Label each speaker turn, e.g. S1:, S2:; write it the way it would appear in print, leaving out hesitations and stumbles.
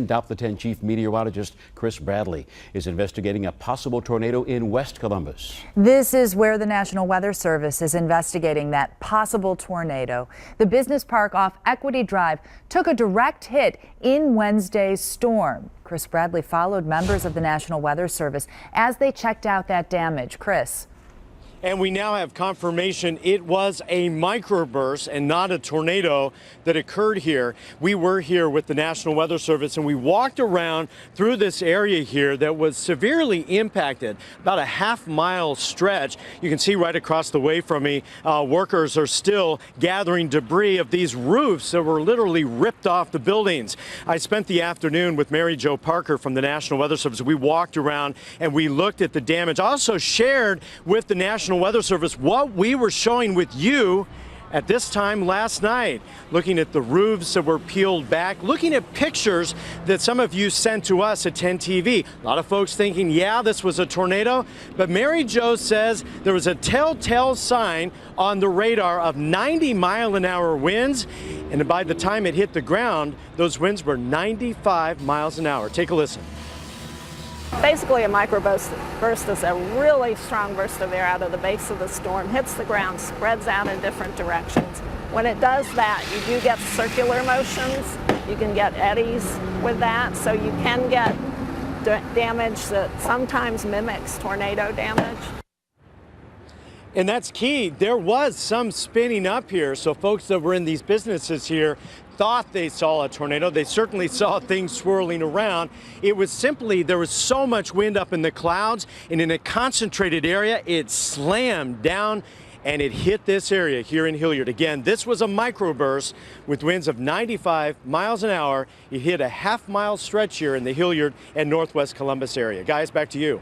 S1: Doppler 10 Chief Meteorologist Chris Bradley is investigating a possible tornado in West Columbus.
S2: This is where the National Weather Service is investigating that possible tornado. The business park off Equity Drive took a direct hit in Wednesday's storm. Chris Bradley followed members of the National Weather Service as they checked out that damage. Chris.
S3: And we now have confirmation it was a microburst and not a tornado that occurred here. We were here with the National Weather Service and we walked around through this area here that was severely impacted, about a half-mile stretch. You can see right across the way from me, workers are still gathering debris of these roofs that were literally ripped off the buildings. I spent the afternoon with Mary Jo Parker from the National Weather Service. We walked around and we looked at the damage. I also shared with the National Weather Service what we were showing with you at this time last night, looking at the roofs that were peeled back, looking at pictures that some of you sent to us at 10 TV. A lot of folks thinking, yeah, this was a tornado, but Mary Jo says there was a telltale sign on the radar of 90-mile-an-hour winds, and by the time it hit the ground, those winds were 95 miles an hour. Take a listen.
S4: Basically, a microburst is a really strong burst of air out of the base of the storm, hits the ground, spreads out in different directions. When it does that, you do get circular motions. You can get eddies with that, so you can get damage that sometimes mimics tornado damage.
S3: And that's key. There was some spinning up here, so folks that were in these businesses here thought they saw a tornado. They certainly saw things swirling around. It was simply, there was so much wind up in the clouds, and in a concentrated area, it slammed down and it hit this area here in Hilliard. Again, this was a microburst with winds of 95 miles an hour. It hit a half-mile stretch here in the Hilliard and Northwest Columbus area. Guys, back to you.